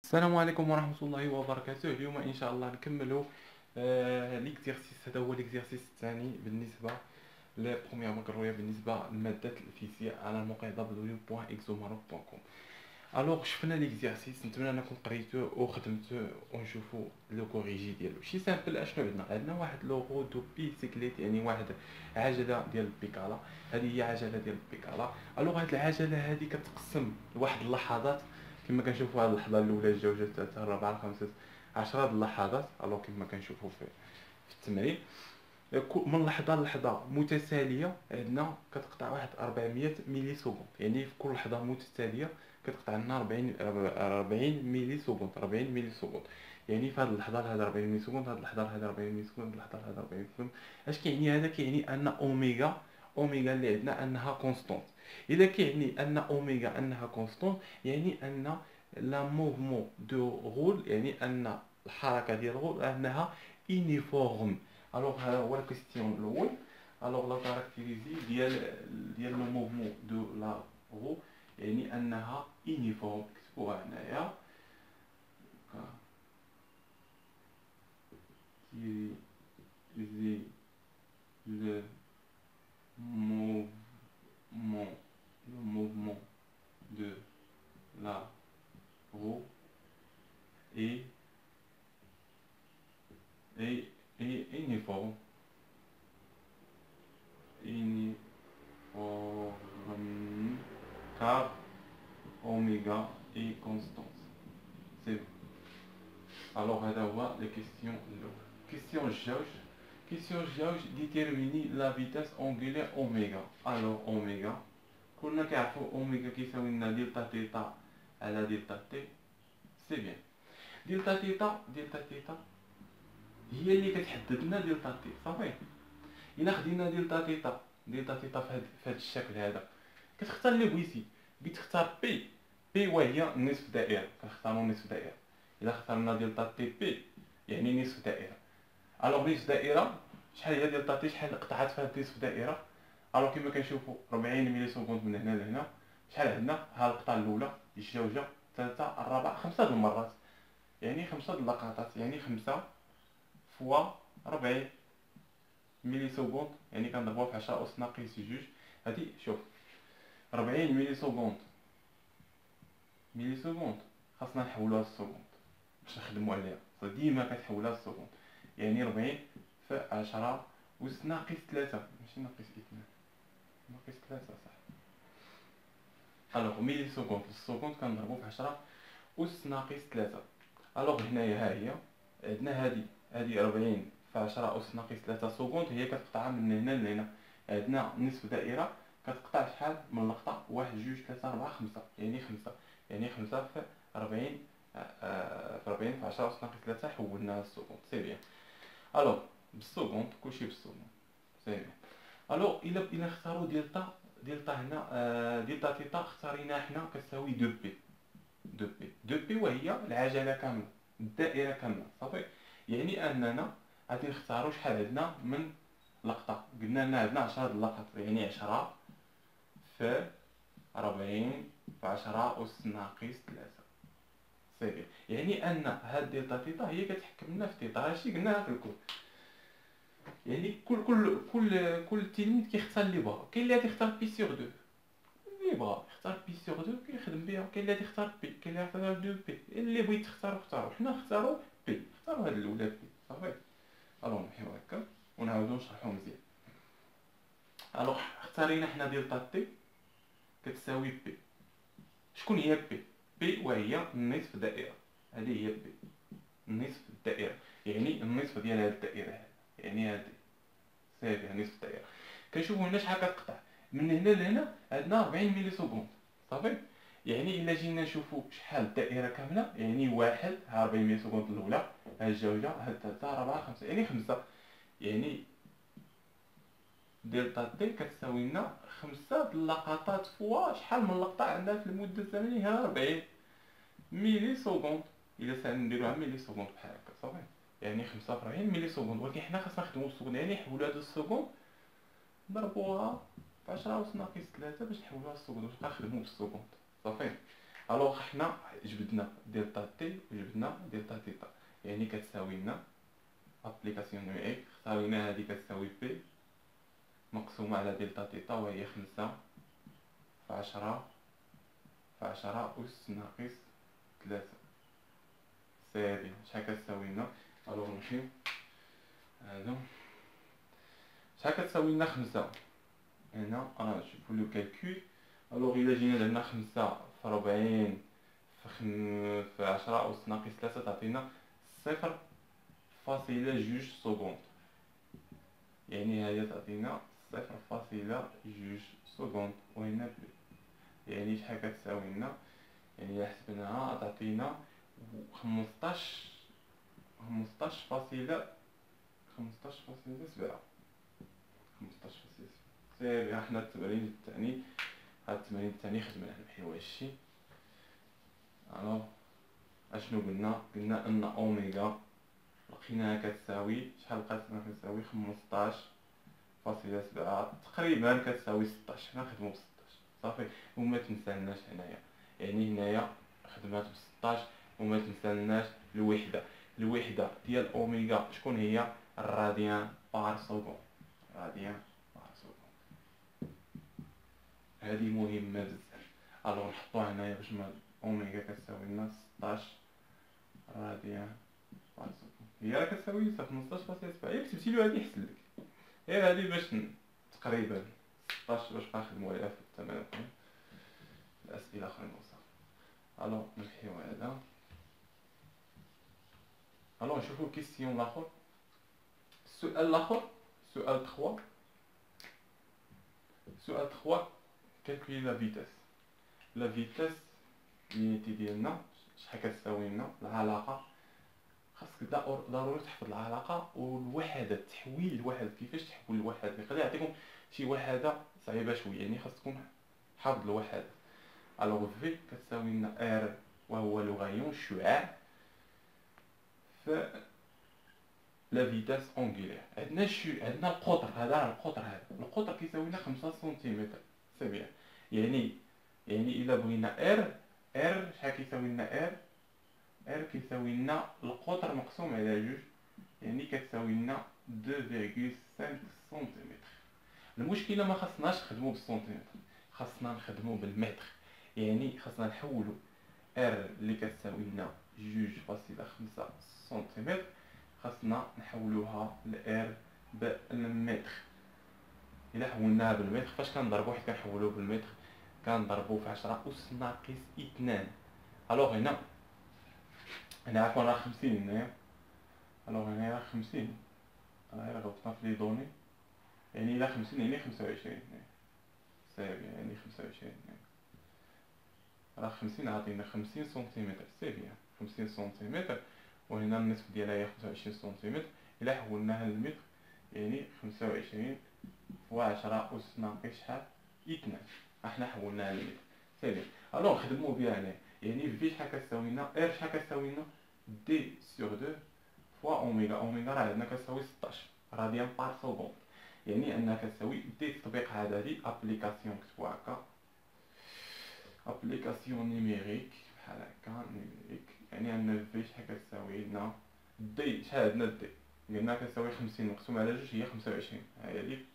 السلام عليكم ورحمة الله وبركاته. اليوم إن شاء الله نكملوا ليكزيرسيس. هذا هو ليكزيرسيس الثاني بالنسبة لبروميير مقروية بالنسبة لمادة الفيزياء على الموقع www.exomaroc.com. الوغ شفنا ليكزيرسيس، نتمنى انكم قريتوه وخدمتوه ونشوفوا لو كوريجي ديالو. شي سامبل اشنو عندنا واحد لوغو دو بيسيكليت، يعني واحد عجله ديال البيكالا. هذه هي عجله ديال البيكالا. الوغ هاد العجله هذه كتقسم لواحد اللحظات، كما كنشوفوا هاد اللحظه الاولى، الجوج، الثالثه، الرابعه، الخامسه، 10 د اللحظات. الوغ كما كنشوفوا في التمرين، من لحظه للحظه متتاليه عندنا كتقطع واحد 400 ملي سكوند. يعني في كل لحظه متتاليه كتقطع لنا 40 ملي سكوند، 40 ملي سكوند. يعني في هذه اللحظه لهاد 40 ملي سكوند، هاد اللحظه لهاد 40 ملي سكوند، اللحظه لهاد 40 ملي سكوند. اش كيعني هذا؟ كيعني ان اوميغا اللي عندنا انها كونستونت. اذا كيعني ان اوميغا انها كونستونت، يعني ان لا موفمون دو غول، يعني ان الحركه ديال الغول انها يونيفورم. الوغ هذا هو الكيستيون الاول. الوغ لا كاركتيريزي ديال لو موفمون دو لا رو، يعني انها يونيفورم. كتبوها هنايا، كاركتيريزي لو موفمون de la roue est uniforme, car oméga est constante. C'est bon. Alors هذا هو la question الأولى. question جوج. question جوج déterminer la vitesse angulaire oméga. alors oméga كلنا كيعرفوا اوميغا كيساوي لنا دلتا تيتا على دلتا تي. سي بيان. دلتا تيتا هي اللي كتحدد لنا دلتا تي. صافي. الا خدينا دلتا تيتا في هذا الشكل هذا، كتختار اللي بغيتي. بغيت تختار بي وهي نصف دائره، كنختاروا نصف دائره. الا اخترنا دلتا تي بي يعني نصف دائره. الوغ نصف دائره شحال هي دلتا تي؟ شحال قطعات في هذه نصف دائره؟ الوغ كما كنشوفوا 40 ملي سكوند من هنا لهنا. شحال عندنا؟ ها القطعه الاولى، الجوجه، الثالثه، الرابعه، 5 د المرات، يعني 5 د اللقطات، يعني 5 فوا 40 ملي سكوند، يعني كنضربوها في 10 أس ناقص جوج. هادي شوف 40 ملي سكوند خاصنا نحولوها للسكوند باش نخدمو عليها. ديما كتحولها للسكوند، يعني 40 في 10 أس ناقص 3، ماشي ناقص 2، ناقص 3 صح. الوغ ملي سكوند السكوند كنضربو في 10 أس ناقص 3. الوغ هنايا ها هي عندنا هادي 40 في 10 أس ناقص 3 سكوند، هي كتقطع من هنا لهنا. عندنا نصف دائرة كتقطع شحال من لقطة؟ 1 2 3 4 5، يعني 5، يعني 5 في 40 في 40 في 10 أس ناقص 3 حولناها للسكوند. سي بيان. الوغ بالسكوند كلشي بالسكوند. سي بيان. الوغ الا اختاروا دلتا هنا، دلتا تيتا اختاريناها حنا كتساوي 2 بي. 2 بي وهي العجله كامله، الدائره كامله. صافي. يعني اننا غادي نختاروا شحال عندنا من لقطه. قلنا لنا عندنا 10 د اللقط، يعني 10 في 40 في 10 أس ناقص 3. سي. يعني ان هاد دلتا تيتا هي كتحكم لنا في تيتا. هادشي قلناها في الكود. يعني كل تلميذ كيختار اللي بغا. كاين اللي غادي يختار بي سيغ 2، اللي بغا يختار بي سيغ 2 كيخدم بها. كاين اللي غادي يختار بي، كاين اللي يختار 2 بي. اللي بغيت تختاروا. حنا نختاروا بي، اختاروا هاد الاولى بي. صافي. الوغ نحيو هكا ونعاودو نشرحو مزيان. الوغ اختارينا حنا دلتا تي كتساوي بي. شكون هي بي؟ بي وهي النصف دائره. هذه هي بي، نصف الدائره، يعني النصف ديال هاد الدائره هذه، يعني هادي سافي نصف الدائره. كنشوفوا هنا شحال كتقطع من هنا لهنا. عندنا 40 ملي سكوند. صافي. يعني الا جينا نشوفوا شحال الدائره كامله، يعني واحد، ها 40 ملي سكوند الاولى، ها الجوجه، ها الثالثه، ها الرابعه، خمسه، يعني 5. يعني دلتا تي كتساوي لنا 5 د اللقطات فوا شحال من لقطه عندنا في المده الزمنيه؟ ها 40 ملي سكوند. الا نديروها ملي سكوند بحال هكا. صافي. يعني 5 في 40 ملي سكوند. ولكن حنا خاصنا نخدمو السكوند، يعني نحولو هاد السكوند نضربوها في 10 أس ناقص 3 باش نحولوها للسكوند، باش نبقى نخدمو بالسكوند. صافي. الوغ حنا جبدنا دلتا تي وجبدنا دلتا تيتا، يعني كتساوي لنا ابليكاسيون نوميريك، خساوينا هادي كتساوي بي مقسومة على دلتا تيتا وهي 5 في 10 في 10 أس ناقص 3. سي شحال كتساوي لنا؟ الوغ نمشيو هادو شحال كتساوي لنا 5 هنا راه نشوفو لو كالكول. الوغ إلا جينا درنا 5 في 40 في 10 أس ناقص 3 تعطينا 0.2 سكوند، يعني هي تعطينا 0.2 سكوند. وهنا بلو، يعني شحال كتساوي لنا؟ يعني إلا حسبناها تعطينا 15.7. سير حنا التمرين الثاني، هاد التمرين الثاني خدمناه بحال هادشي. الوغ اشنو قلنا؟ قلنا ان اوميغا لقيناها كتساوي شحال؟ بقات لنا كتساوي 15.7 تقريبا، كتساوي 16. حنا نخدمو ب 16 صافي، وما تنسالناش هنايا، يعني هنايا خدمات ب 16. وما تنسالناش الوحده ديال اوميغا شكون هي؟ الراديان بار سكوند، راديان بار سكوند. هذه مهمه بزاف. الوغ نحطوها هنايا باش ما اوميغا كتساوي لنا 16 راديان بار سكوند، هي راه كتساوي 15.7. ياك كتبتي له هادي يحسن لك، غير هادي باش تقريبا 16 باش نخدمو عليها في التمارين الاسئله اخرين وصافي. الوغ نمحيو هذا. الوغ نشوفو الكيستيون الاخر، السؤال الاخر سؤال 3. سؤال 3 كالكولي لا فيتاس. لا فيتاس لينيتي ديالنا شحال كتساوي لنا؟ العلاقه خاصك ضروري تحفظ العلاقه والوحده، تحويل الوحده، كيفاش تحول الوحده. يقدر يعطيكم شي وحده صعيبه شويه، يعني خاص تكون حافظ الوحده. الوغ في كتساوي لنا ار وهو لو غايون الشعاع في لا فيتاس اونغولير. عندنا القطر هذا، راه القطر كيساوي لنا 5 سنتيمتر. سي بيان، يعني الا بغينا ار شحال كيساوي لنا؟ ار كيساوي لنا القطر مقسوم على جوج، يعني كتساوي لنا 2.5 سنتيمتر. المشكله ما خصناش نخدمو بالسنتيمتر، خصنا نخدمو بالمتر. يعني خصنا نحولو ار اللي كتساوي لنا 2.5 سنتيمتر، خاصنا نحولوها لار بالمتر. الا حولناها بالمتر فاش كنضربو؟ حيت كنحولوه بالمتر كنضربو في 10 أس ناقص 2. الوغ هنا عفوا راه 50 هنايا. الوغ هنا راه 50، راه غلطنا في لي دوني، يعني الا 50 يعني 25 هنايا. ساهل، يعني 25 هنايا راه 50 عطينا 50 سنتيمتر. سي بيان 50 سنتيمتر، وهنا النصف ديالها هي 25 سنتيمتر. الا حولناها للمتر يعني 25 في 10 أس ناقص شحال؟ 2. احنا حولناها للمتر. سي بيان. الوغ نخدمو بها هنا، يعني في شحال كتساوي لنا؟ ار شحال كتساوي لنا؟ دي سور 2 فوا اوميغا. اوميغا راه عندنا كتساوي 16 راديان بار سكوند، يعني انها كتساوي دي تطبيق عددي ابليكاسيون، كتبو هكا ابليكاسيون نيميريك بحال هكا نيميريك، يعني ان في شحال كتساوي لنا؟ دي شحال عندنا؟ دي قلنا كتساوي 50 مقسوم على جوج هي 25. هاهي ليك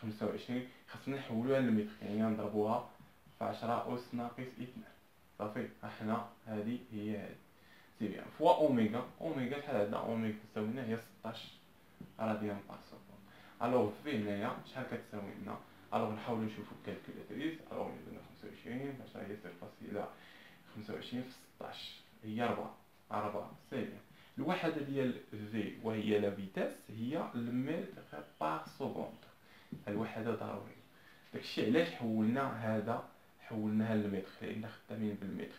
25 خاصنا نحولوها للمتر، يعني نضربوها في 10 أس ناقص 2 صافي. احنا هذه هي هذه. سي بيان فوا اوميغا شحال عندنا؟ اوميغا كتساوي لنا هي 16 راديان بار سكوند. الوغ في هنايا شحال كتساوي لنا؟ الوغ نحاولو نشوفو الكالكولاتريس. الوغ درنا 25 باش هي 0.25 في 16 هي 4. سي بيان. الوحده ديال في وهي لا فيتاس هي المتر بار سكوند، الوحده ضروريه. داكشي علاش حولناها للمتر، لان خدامين بالمتر،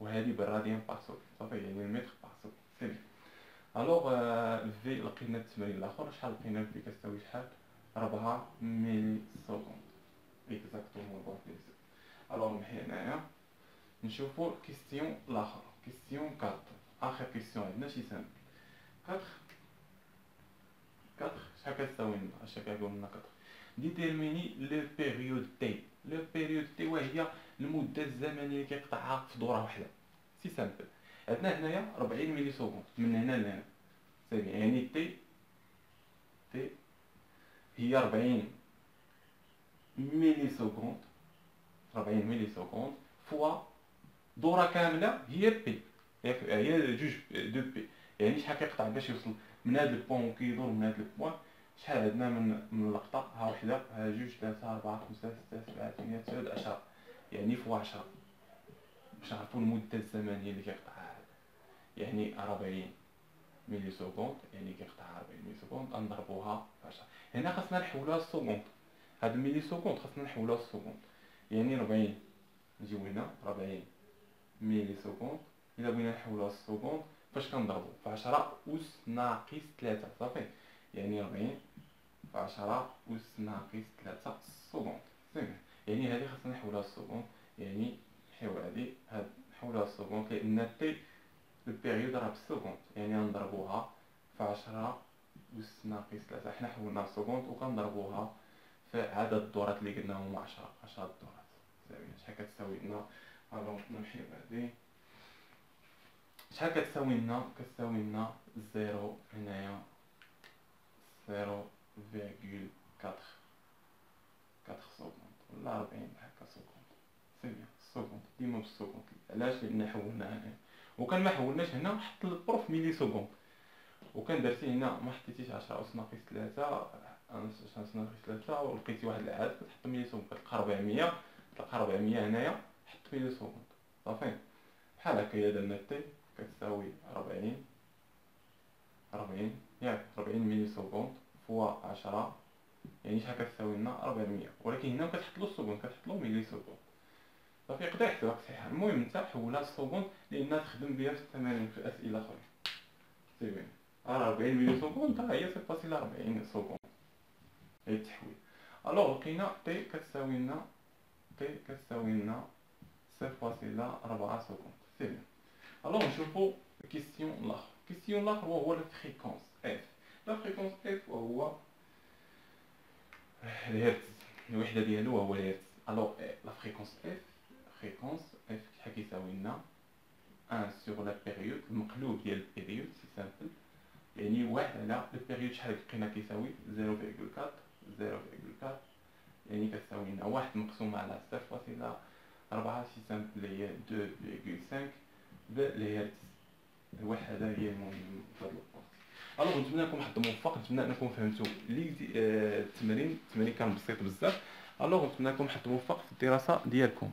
وهذه بالراديان بار سكوند صافي، يعني المتر بار سكوند. سي بيان. الوغ في لقينا التمرين الاخر، شحال لقينا في كتساوي شحال؟ 4 ملي سكوند اكزاكتومون 4 ملي سكوند. الوغ نمحي هنايا نشوفو كيستيون الاخر، كيستيون 4. اخر كيستيون عندنا شي سامبل 4. شحال كتساوي لنا؟ اش كيقول لنا 4؟ ديتيرميني لو بيريود تي. لو بيريود تي هي المده الزمنيه اللي كيقطعها في دوره واحده. سي سامبل. عندنا هنايا 40 ملي سكوند من هنا لهنا. سامي يعني تي هي 40 ملي سكوند، 40 ملي سكوند فوا دوره كامله هي بي، ياك هي جوج دو بي. يعني شحال كيقطع باش يوصل من هاد البوان كيدور من هاد البوان. شحال عندنا من اللقطه؟ ها وحده، ها جوج، ثلاثه، اربعه، خمسه، سته، سبعه، ثمانيه، تسعه، 10. يعني فوا 10 باش نعرفوا المده الزمنيه اللي كيقطعها هذا. يعني 40 ملي سكوند، يعني كيقطع 40 ملي سكوند نضربوها في 10. هنا خاصنا نحولوها للسكوند. هاد الملي سكوند خاصنا نحولوها للسكوند. يعني 40 نجيو هنا 40 ملي سكوند. الا بغينا نحولوها للسكوند فاش كنضربو في 10 أس ناقص 3 صافي. يعني 40 في 10 أس ناقص 3 سكوند. فهمت؟ يعني هذه خاصنا نحولوها للسكوند. يعني نحيو هاد نحولوها للسكوند لان تي البيريود راه بالسكوند. يعني نضربوها في 10 أس ناقص 3. حنا حولناها للسكوند وكنضربوها في عدد الدورات اللي قلنا هما 10 دورات. زعما شحال كتساوي لنا؟ الوغ نمشيو هادي. شحال كتساوي لنا؟ كتساوي لنا زيرو هنايا 0,4 سكوند ولا 40 بحال هكا سكوند. سي بيان السكوند ديما بالسكوند. علاش؟ لان حولنا هنا وكان ما حولناش هنا حط البروف ملي سكوند وكان درتي هنا ما حطيتيش 10 أس ناقص 3 أس ناقص 3 ولقيتي واحد العدد كتحط ملي سكوند كتلقى 400. تلقى 400 هنايا حط ملي سكوند صافي. بحال هكا درنا تي كتساوي 40 ياك 40 ملي سكوند فوا 10. يعني شحال كتساوي لنا؟ 400. ولكن هنا كتحط السكوند كتحط ملي سكوند صافي. يقدر يحسبها صحيحه. المهم انت حولها للسكوند لانها تخدم بها في التمارين في اسئله اخرى. سي بيان 40 ملي سكوند هي 0.40 سكوند هي التحويل. الوغ لقينا تي كتساوي لنا 0.4 سكوند. سي بيان. الوغ نشوفو كيستيون لاخر. كيستيون لاخر وهو لا فريكونس اف. لا فريكونس اف وهو الهرتز، الوحده ديالو هو الهرتز. الوغ لا فريكونس اف شحال كيساوي لنا 1 سور لا بيريود المقلوب ديال البيريود. سي سامبل. يعني واحد على البيريود شحال لقينا كيساوي 0.4. يعني كتساوي لنا واحد مقسوم على 0.4 سي سامبل اللي هي 2.5 بالهرتز. الوحده هي المهم في هذا الوقت. الوغ نتمنى لكم حظ موفق. نتمنى انكم فهمتوا التمرين كان بسيط بزاف. الوغ نتمنى لكم حظ موفق في الدراسه ديالكم.